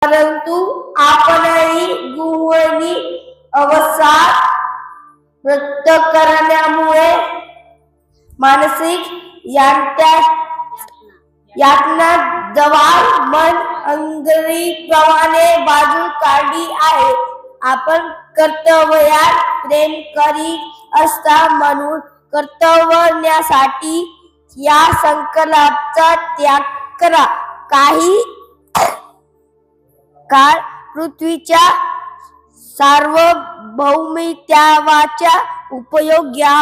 परंतु आपणही गुहनी अवसाद व्यक्त करण्यामुळे मानसिक यातना जवाल मन अंगरी प्रमाणे बाजू काढली आहे. आपण कर्तव्यात प्रेम करीत असता म्हणून कर्तव्यासाठी या संकल्पाचा त्याग करा. काही काळ पृथ्वीच्या सार्वभौमित्वाचा उपयोग घ्या.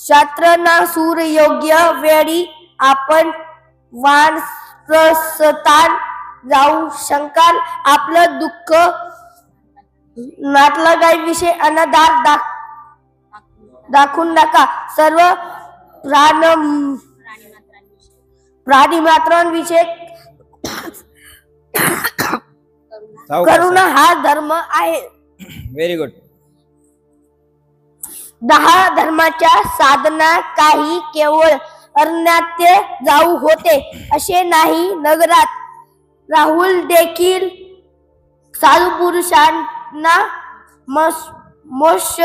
शास्त्रना योग्य वेळी आपण वानप्रस्थान जाऊ शकाल. आपलं दुःख नातलगाईविषयी अनादर दाखवू नका. सर्व प्राणिमात्रांविषयी करुणा हा धर्म आहे. Very good. 10 धर्माच्या साधना काही केवळ अरण्यात जाऊ होते असे नाही. नगरात राहुल देखील साधू पुरुषांना मोक्ष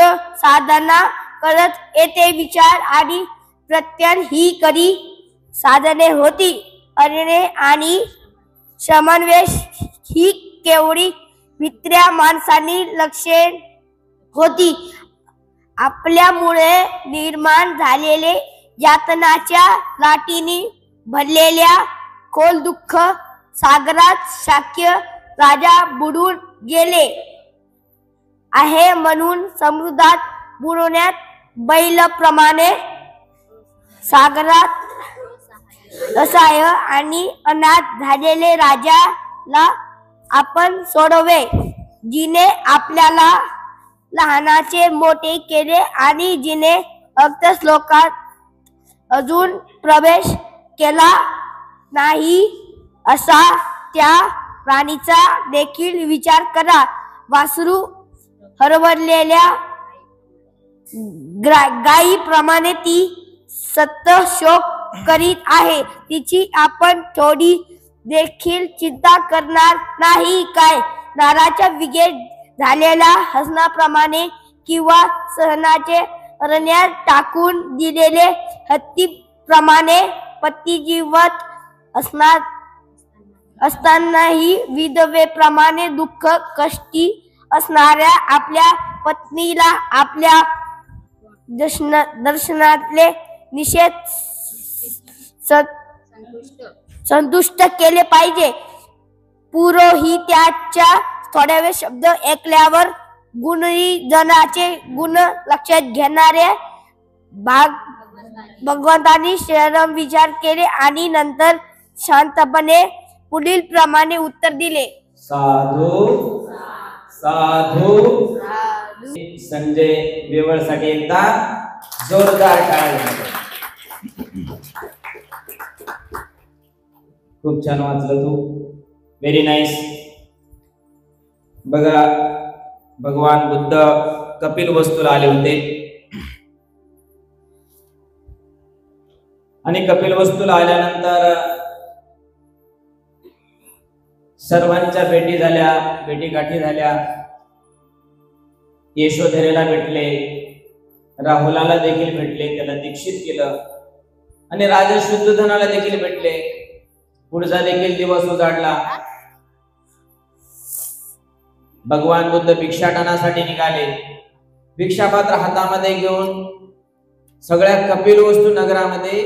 साधना करत येते. विचार आणि प्रत्यान ही कधी साधने होती. अरण्य आणि समन्वय ही केवढी मित्र्या माणसांनी लक्षणे होती. आपल्यामुळे निर्माण झालेले यातनाच्या लाटीने भरलेल्या खोल दुःख सागरात शाक्य राजा बुडून गेले आहे म्हणून समुद्रात बुडवण्यात बैलाप्रमाणे सागरात असहाय्य आणि अनाथ झालेले राजाला आपण सोडवे. जिने आपल्याला लहानाचे मोठे केले आणि जिने अर्थश्लोकात अजून प्रवेश केला नाही असा त्या प्राणीचा देखील विचार करा. वासरू हरवलेल्या गायीप्रमाणे ती सतत शोक करीत आहे. तिची आपण थोडी देखील चिंता करणार नाही काय? नाराच्या विगे झालेल्या हसनाप्रमाणे किंवा सहनाचे अरण्यात टाकून दिलेले हत्तीप्रमाणे पती जीवत असतानाही विधवेप्रमाणे दुःख कष्टी असणाऱ्या आपल्या पत्नीला आपल्या दर्शनातले निषेध संतुष्ट केले पाहिजे. पुरोहिताच्या थोड्या वेळ शब्द ऐकल्यावर गुणीजनाचे गुण लक्षात घेणारे भगवंतांनी शरम विचार केले आणि नंतर शांतपणे पुढील प्रमाणे उत्तर दिले. साधू साधू. संजय वेवळ साठी एकदा जोरदार टाळ्या. खूप छान वाचलं तू. Very nice. बघा भगवान बुद्ध कपिल वस्तूला आले होते आणि कपिल वस्तूला आल्यानंतर सर्वांच्या भेटी झाल्या, भेटीगाठी झाल्या. यशोधरेला भेटले, राहुलाला देखील भेटले, त्याला दीक्षित केलं आणि राजा शुद्धोधनाला देखील भेटले. पुढचा देखील दिवस उजाडला. भगवान बुद्ध भिक्षाटनासाठी निघाले. भिक्षापात्र हातामध्ये घेऊन सगळ्या कपिल वस्तू नगरामध्ये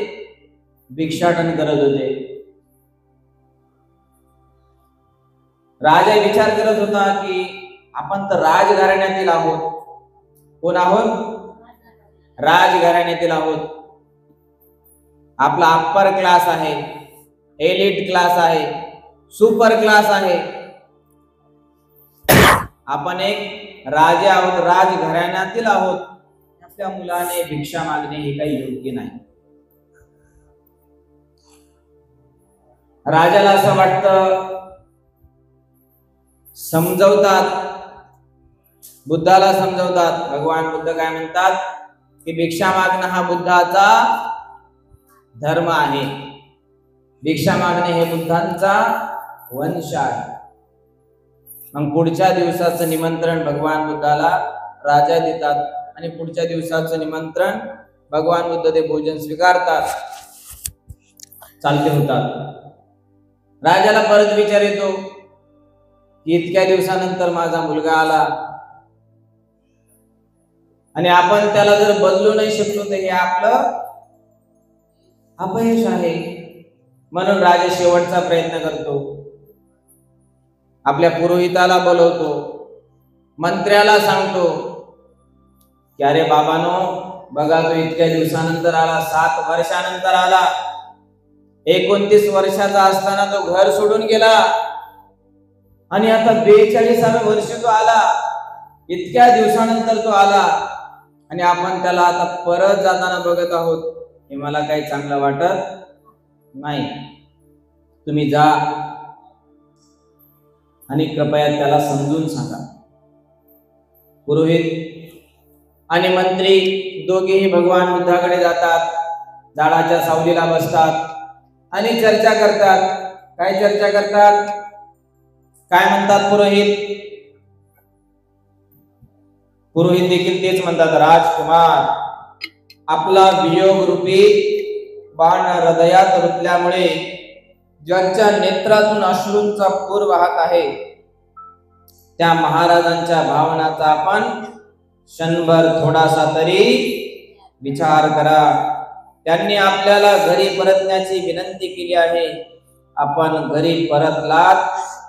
भिक्षाटन करत होते. राजा विचार करत होता की आपण तर राजघराण्यातील आहोत. कोण आहोत? राजघराण्यातील आहोत. आपला अप्पर क्लास आहे, एलिट क्लास आहे, सुपर क्लास आहे. आपण एक राजे आहोत, राजघराण्यातील आहोत. आपल्या मुलाने भिक्षा मागणे हे काही योग्य नाही. राजाला असं वाटतं, समजवतात, बुद्धाला समजवतात. भगवान बुद्ध काय म्हणतात की भिक्षा मागणं हा बुद्धाचा धर्म आहे. भिक्षा मागणे हे बुद्धांचा वंश आहे. मग पुढच्या दिवसाचं निमंत्रण भगवान बुद्धाला राजा देतात आणि पुढच्या दिवसाचं निमंत्रण भगवान बुद्ध ते भोजन स्वीकारतात, चालते होतात. राजाला परत विचार येतो की इतक्या दिवसानंतर माझा मुलगा आला आणि आपण त्याला जर बदलू नाही शकलो तर हे आपलं अपयश आहे. म्हणून राजा शेवटचा प्रयत्न करतो, आपल्या पुरोहिताला बोलवतो, मंत्र्याला सांगतो की अरे बाबानो, बघा तो इतक्या दिवसानंतर आला, 7 वर्षानंतर आला, 29 वर्षाचा असताना तो घर सोडून गेला आणि आता 42व्या वर्षी तो आला, इतक्या दिवसानंतर तो आला आणि आपण त्याला आता परत जाताना बघत आहोत. हे मला काही चांगलं वाटत नाही. तुम्ही जा आणि कृपया त्याला समजून सांगा. पुरोहित आणि मंत्री दोघेही भगवान बुद्धाकडे जातात, झाडाच्या सावलीला बसतात आणि चर्चा करतात. काय चर्चा करतात? काय म्हणतात पुरोहित? पुरोहित देखील तेच म्हणतात, राजकुमार, आपला वियोग रूपी बाण हृदयात रुतल्यामुळे ज्यांच्या नेत्रातून अश्रूंचा पूर वाहत आहे त्या महाराजांच्या भावनाचा आपण क्षणभर थोडासा तरी विचार करा. त्यांनी आपल्याला घरी परतण्याची विनंती केली आहे. आपण घरी परतलात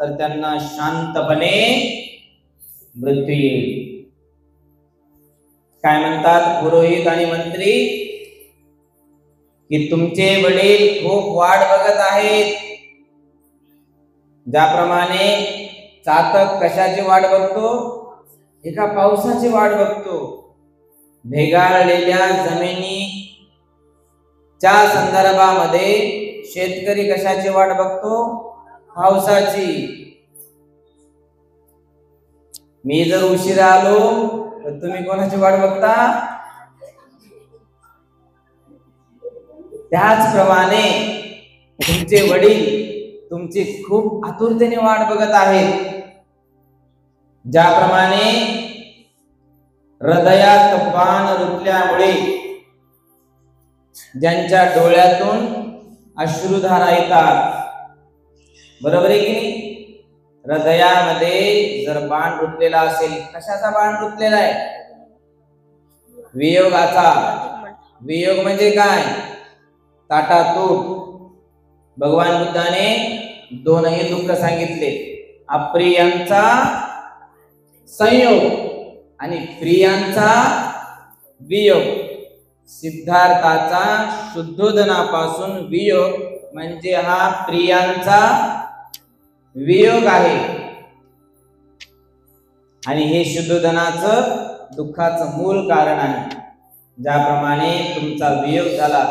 तर त्यांना शांतपणे मृत्यू येईल. काय म्हणतात पुरोहित आणि मंत्री? की तुमचे वडील खूप वाट बघत आहेत. ज्याप्रमाणे चातक कशाची वाट बघतो? एका पावसाची वाट बघतो. भेगाळलेल्या जमिनीच्या संदर्भामध्ये शेतकरी कशाची वाट बघतो? पावसाची. मी जर उशिरा आलो तर तुम्ही कोणाची वाट बघता? त्याचप्रमाणे तुमचे वडील तुमची खूप आतुरतेने वाट बघत आहेत. ज्याप्रमाणे हृदयात बाण रुतल्यामुळे ज्यांच्या डोळ्यातून अश्रुधारा येतात, बरोबर आहे की नाही? हृदयामध्ये जर बाण रुतलेला असेल, कशाचा बाण रुतलेला आहे? वियोगाचा. वियोग म्हणजे काय? ताटातूट. भगवान बुद्धाने दोनही दुःख सांगितले, अप्रियांचा संयोग आणि प्रियांचा वियोग. सिद्धार्थाचा शुद्धोदनापासून वियोग म्हणजे हा प्रियांचा वियोग आहे आणि हे शुद्धोदनाचं दुःखाचं मूळ कारण आहे. ज्याप्रमाणे तुमचा वियोग झाला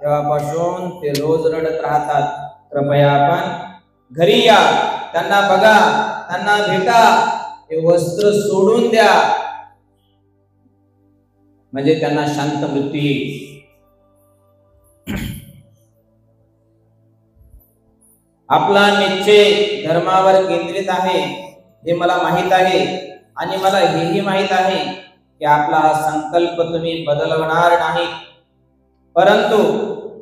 तेव्हापासून ते रोज रडत राहतात. कृपया आपण घरी या, त्यांना बघा, त्यांना भेटा, हे वस्त्र सोडून द्या, म्हणजे त्यांना शांत मृत्यू येईल. आपला निश्चय धर्मावर केंद्रित आहे हे मला माहित आहे आणि मला हेही माहित आहे की आपला हा संकल्प तुम्ही बदलवणार नाही. परंतु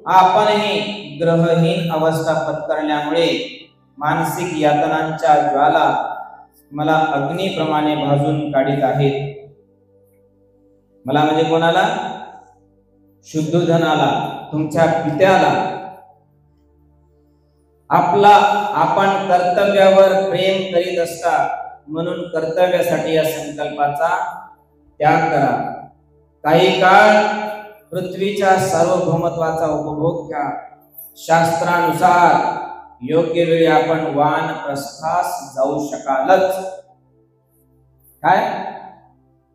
आपणही ग्रहहीन अवस्था पत्करल्यामुळे मानसिक यातनांच्या ज्वाला मला अग्निप्रमाणे भाजून काढीत आहेत. मला म्हणजे कोणाला? शुद्धोधनाला, तुमच्या पित्याला. आपण कर्तव्यावर प्रेम करीत असता म्हणून कर्तव्यासाठी या संकल्पाचा त्याग करा. काही काळ पृथ्वीच्या सार्वभौमत्वाचा उपभोग घ्या. शास्त्रानुसार योग्य वेळी आपण वानप्रस्थास जाऊ शकालच. काय?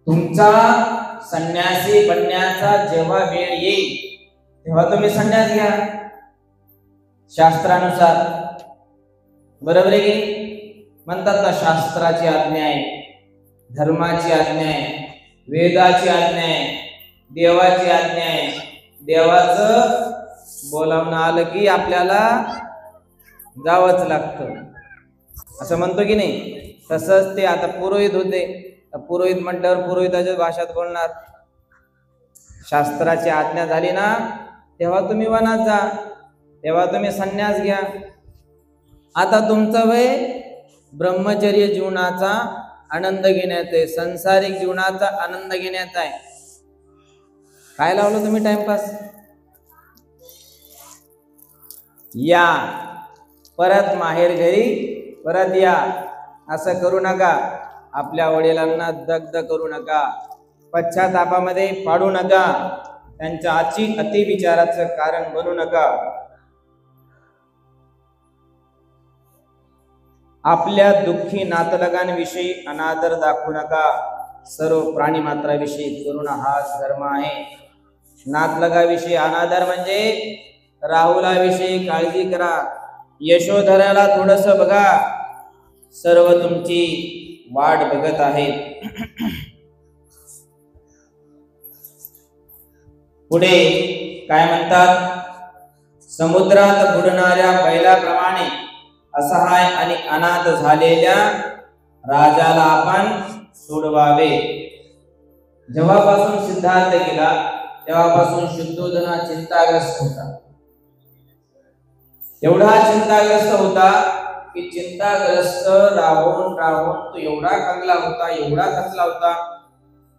तुमचा संन्यासी बनण्याचा जेव्हा वेळ येईल तेव्हा तुम्ही संन्यास घ्या शास्त्रानुसार, बरोबर आहे की? म्हणतात ना, शास्त्राची आज्ञा आहे, धर्माची आज्ञा आहे, वेदाची आज्ञा आहे, देवाची आज्ञा आहे. देवाचं बोलावणं आलं की आपल्याला जावंच लागतं, असं म्हणतो की नाही? तसंच ते आता पुरोहित होते, पुरोहित म्हटल्यावर पुरोहिताच्या भाषेत बोलणार. शास्त्राची आज्ञा झाली ना तेव्हा तुम्ही वनात जा, तेव्हा तुम्ही संन्यास घ्या. आता तुमचं वय ब्रह्मचर्य जीवनाचा आनंद घेण्याचा आहे, संसारिक जीवनाचा आनंद घेण्याचा आहे. काय लावलं तुम्ही टाइमपास? या परत माहेर घरी परत या, असं करू नका. आपल्या वडिलांना दग्ध करू नका, पश्चातापामध्ये पाडू नका, त्यांच्या अतिविचाराचं कारण बनू नका. आपल्या दुःखी नातलगांविषयी अनादर दाखवू नका. सर्व प्राणी मात्राविषयी करुणा हाच धर्म आहे. नातलगाविषयी अनादर म्हणजे राहुलाविषयी काळजी करा, यशोधराला थोडस बघा, सर्व तुमची वाट बघत आहेत. पुढे काय म्हणतात? समुद्रात बुडणाऱ्या बैलाप्रमाणे असहाय आणि अनाथ झालेल्या राजाला आपण सोडवावे. जेव्हापासून सिद्धार्थ गेला तेव्हापासून शुद्धोधना चिंताग्रस्त होता. एवढा चिंताग्रस्त होता की चिंताग्रस्त राहून राहून तो एवढा कंगला होता, एवढा खचला होता.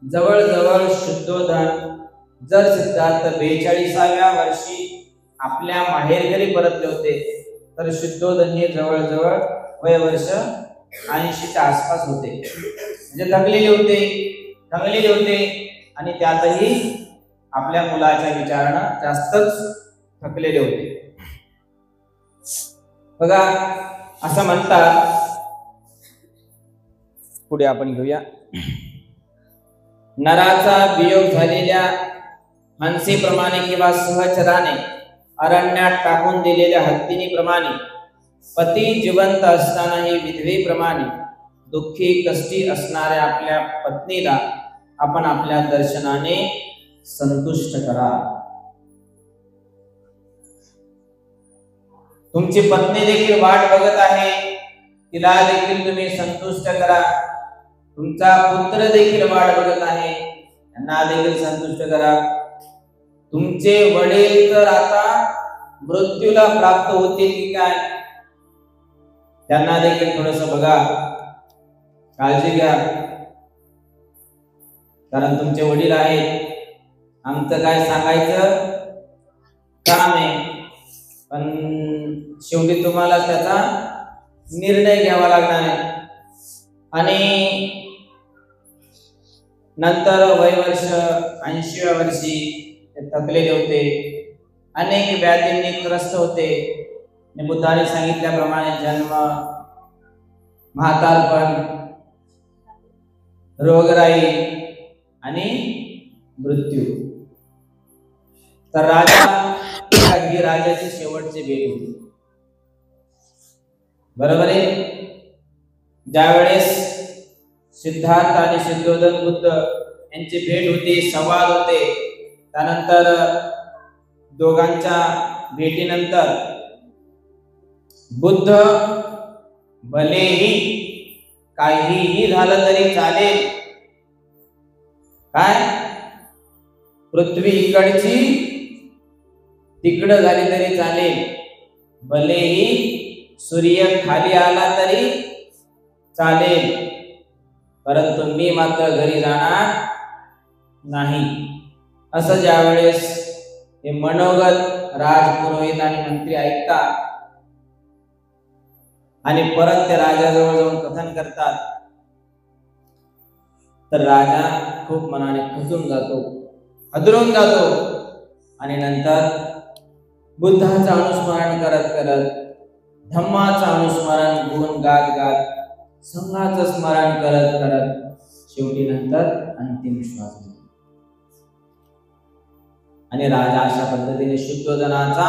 जवळजवळ शुद्धोधन जर सिद्धार्थ 42व्या वर्षी आपल्या माहेरघरी परतले होते तर शुद्धोधन हे जवळजवळ वयवर्ष 80च्या आसपास होते. म्हणजे थकलेले होते आणि त्यातही आपल्या मुलाच्या विचारानं जास्तच थकलेले होते. बघा असं म्हणतात, पुढे आपण घेऊया. नराचा वियोग झालेल्या हंसीप्रमाणे किंवा सहचराने अरण्यात टाकून दिलेल्या हत्तीनीप्रमाणे, पती जिवंत असतानाही विधवेप्रमाणे दुःखी कष्टी असणाऱ्या आपल्या पत्नीला आपण आपल्या दर्शनाने संतुष्ट करा. तुमची पत्नी देखील वाट बघत आहे, तिला देखील तुम्ही संतुष्ट करा. तुमचा पुत्र देखील वाट बघत आहे, त्यांना देखील संतुष्ट करा. तुमचे वडील तर आता मृत्यूला प्राप्त होतील की काय, त्यांना देखील थोडस बघा, काळजी घ्या. कारण तुमचे वडील आहेत, आमचं काय सांगायचं काम आहे, पण शेवटी तुम्हाला त्याचा निर्णय घ्यावा लागणार आहे. आणि नंतर वयवर्ष 80व्या वर्षी ते थकलेले होते, अनेक व्याधींनी त्रस्त होते. बुद्धाने सांगितल्याप्रमाणे जन्म, म्हातारपण, रोगराई आणि मृत्यू. तर ही राजाची शेवटची भेट होती, बरोबर आहे. ज्यावेळेस सिद्धार्थ आणि शुद्धोधन बुद्ध यांची भेट होती, संवाद होते, त्यानंतर दोघांच्या भेटीनंतर बुद्ध भलेही काहीही झालं तरी चालेल, काय पृथ्वी इकडची तिकडं झाली तरी चालेल, भलेही सूर्य खाली आला तरी चालेल, परंतु मी मात्र घरी जाणार नाही. असं ज्यावेळेस हे मनोगत राजपुरोहित आणि मंत्री ऐकतात आणि परत ते राजाजवळ जाऊन कथन करतात, तर राजा खूप मनाने खचून जातो, हादरून जातो. आणि नंतर बुद्धाचं अनुस्मरण करत करत, धम्माचं अनुस्मरण गुण गात गात, संघाचं स्मरण करत करत शेवटी नंतर अंतिम श्वास घेतो. आणि राजा अशा पद्धतीने शुद्धोधनाचा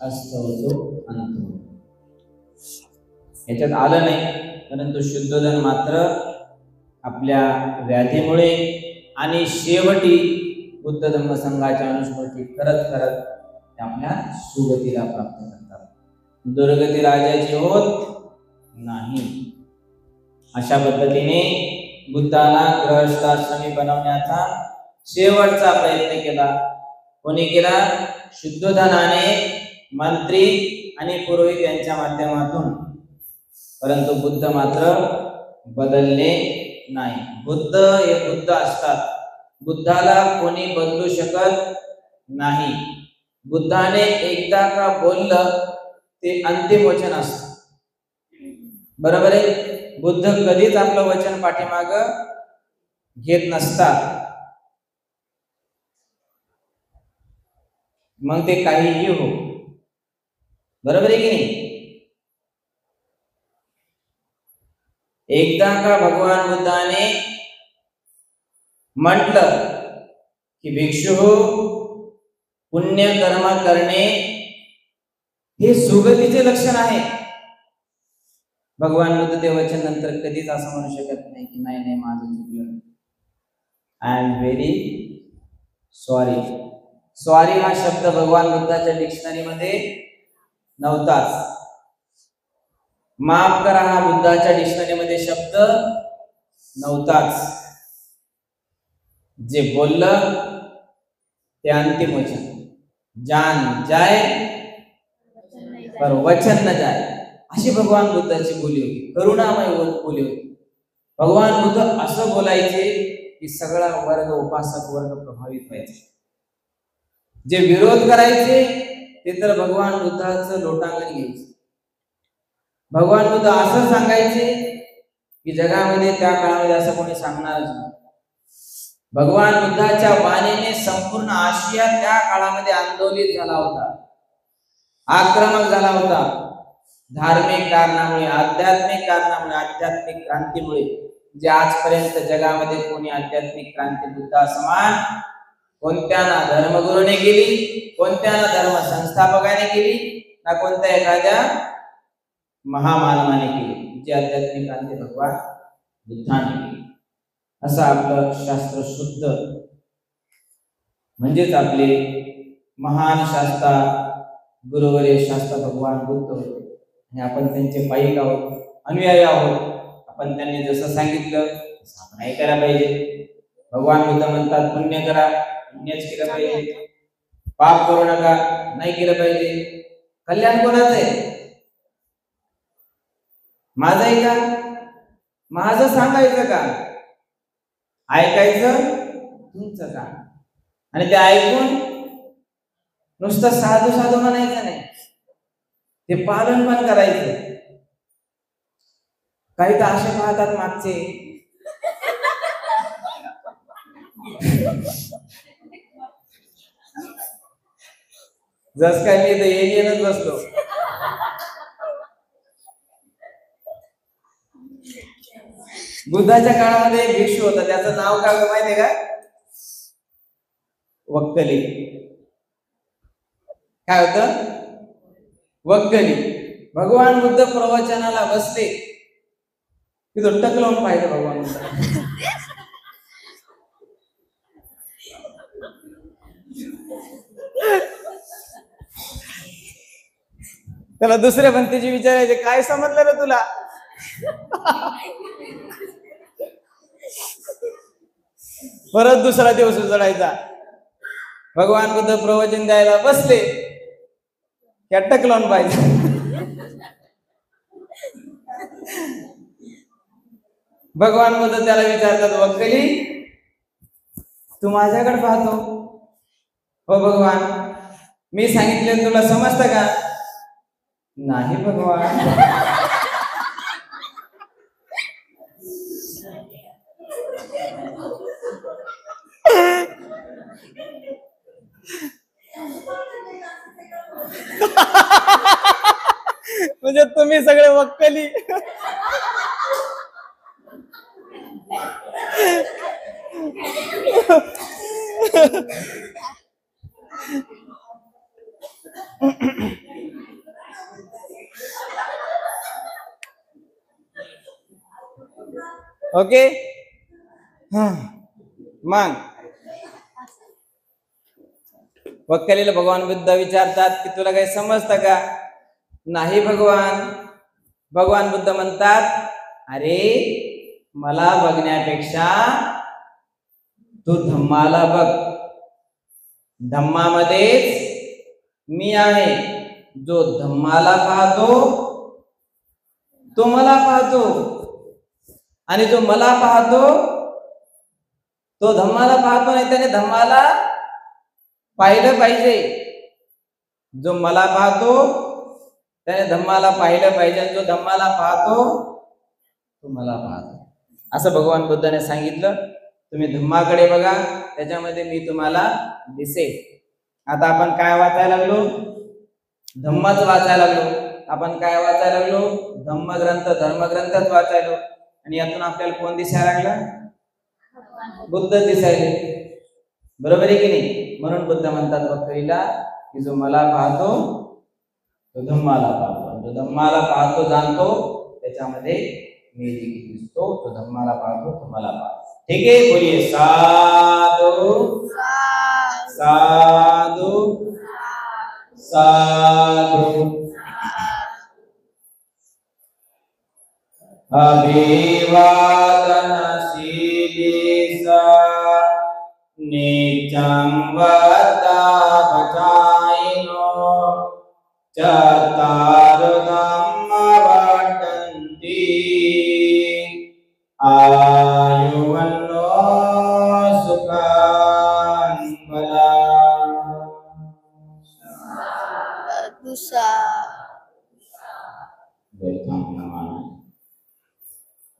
अस्त होतो, अंत होतो. याच्यात आलं नाही, परंतु शुद्धोधन मात्र आपल्या व्याधीमुळे आणि शेवटी बुद्ध धम्म संघाच्या अनुस्मृती करत करत आपल्या सुगतीला प्राप्त करतात. दुर्गती राजाची होत नाही. अशा पद्धतीने बुद्धाला गृहस्थाश्रमी बनवण्याचा शेवटचा प्रयत्न केला. कोणी केला? शुद्धोधनाने, मंत्री आणि पुरोहित यांच्या माध्यमातून. परंतु बुद्ध मात्र बदलले नाही. बुद्ध हे बुद्ध असतात. बुद्धाला कोणी बदलू शकत नाही. बुद्धाने एकदा का बोललं ते अंतिम वचन असतं. बरोबर आहे. बुद्ध कधीच आपलं वचन पाठीमाग घेत नसतात. मग ते काहीही हो. बरोबर आहे की नाही? एकदा का भगवान बुद्धाने म्हटलं की भिक्षु हो, पुण्य कर्म करणे हे सुगतीचे लक्षण आहे. भगवान बुद्ध ते वचन नंतर कधीच असं म्हणू शकत नाही की नाही नाही माझं चुकलं, I am very sorry. Sorry हा शब्द भगवान बुद्धाच्या डिक्शनरी मध्ये नव्हताच. माफ करा हा बुद्धाच्या डिक्शनरी मध्ये शब्द नव्हताच. जे बोललं ते अंतिम वचन. जान जाय पर वचन न जाय, अशी भगवान बुद्धाची बोली होती. करुणामय बोली होती. भगवान बुद्ध असं बोलायचे की सगळा वर्ग, उपासक वर्ग प्रभावित व्हायचे. जे विरोध करायचे ते तर भगवान बुद्धाचं लोटांगण घ्यायचे. भगवान बुद्ध असं सांगायचे की जगामध्ये त्या काळामध्ये असं कोणी सांगणारच नाही. भगवान बुद्धाच्या वाणीने संपूर्ण आशिया त्या काळामध्ये आंदोलित झाला होता, आक्रमक झाला होता. धार्मिक कारणामुळे, आध्यात्मिक कारणामुळे, आध्यात्मिक क्रांतीमुळे. जे आजपर्यंत जगामध्ये कोणी आध्यात्मिक क्रांती बुद्धा समान कोणत्या ना धर्मगुरूने केली, कोणत्या ना धर्म संस्थापकाने केली, ना कोणत्या एखाद्या महामानवाने केली. जी आध्यात्मिक क्रांती भगवान बुद्धाने केली. असं आपलं शास्त्र शुद्ध, म्हणजेच आपले महान शास्त्रा गुरुवर्य शास्त्र भगवान बुद्ध होते. आणि आपण त्यांचे पायिक आहोत, अनुयायी आहोत. आपण त्यांनी जसं सांगितलं तसं आपण ऐकायला पाहिजे. भगवान बुद्ध म्हणतात पुण्य करा, पुण्यच केलं पाहिजे. पाप करू नका, नाही केलं पाहिजे. कल्याण कोणाचं आहे? माझं आहे का? माझं सांगायचं का? ऐकायचं तुमचं का? आणि ते ऐकून नुसतं साधू साधू म्हणायचं नाही, ते पालन पण करायचं. काही तर असे पाहतात मागचे, जस काय मी तर एलियनच बसलो. बुद्धाच्या काळामध्ये एक भिक्षू होता, त्याचं नाव काय होतं माहितीये का? वक्कली. काय होतं? वक्कली. भगवान बुद्ध प्रवचनाला बसले की तो टक लावून पाहिजे भगवान बुद्ध. त्याला दुसऱ्या भंतीजी विचारायचे, काय समजलं रे तुला? परत दुसरा दिवस उजडायचा. भगवान बुद्ध प्रवचन द्यायला बसले की टक लावून पाहिजे. भगवान बुद्ध त्याला विचारतात, वक्कली तू माझ्याकडे पाहतो? हो भगवान. मी सांगितले तुला समजतं का? नाही भगवान. म्हणजे तुम्ही सगळे वक्कली. ओके. मग वक्कलीला भगवान बुद्ध विचारतात की तुला काही समजतं का? नाही भगवान. भगवान बुद्ध म्हणतात अरे मला बघण्यापेक्षा तू धम्माला बघ. धम्मामध्येच मी आहे. जो धम्माला पाहतो तो मला पाहतो, आणि जो मला पाहतो तो धम्माला पाहतो. नाही त्याने धम्माला पाहिलं पाहिजे. जो मला पाहतो त्याने धम्माला पाहिलं पाहिजे, आणि जो धम्माला पाहतो तो मला पाहतो. असं भगवान बुद्धाने सांगितलं. तुम्ही धम्माकडे बघा, त्याच्यामध्ये मी तुम्हाला दिसेल. आता आपण काय वाचायला लागलो? धम्मच वाचायला लागलो. आपण काय वाचायला लागलो? धम्मग्रंथ, धर्मग्रंथच वाचायलो. आणि यातून आपल्याला कोण दिसायला लागला? बुद्ध दिसायले. बरोबर आहे की नाही? म्हणून बुद्ध म्हणतात वक्कलीला की जो मला पाहतो तो धम्माला पाहतो. जो धम्माला पाहतो जाणतो त्याच्यामध्ये मी दिसतो. तो धम्माला पाहतो तो मला पाहतो. ठीक आहे, बोलिए साधु साधु साधु. अभिवादन शीलिसा नीचं वदा बचाइनो चत्तारो धम्मा वर्तन्ति आयुवन्नो सुखं बलम्.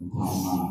धम्मा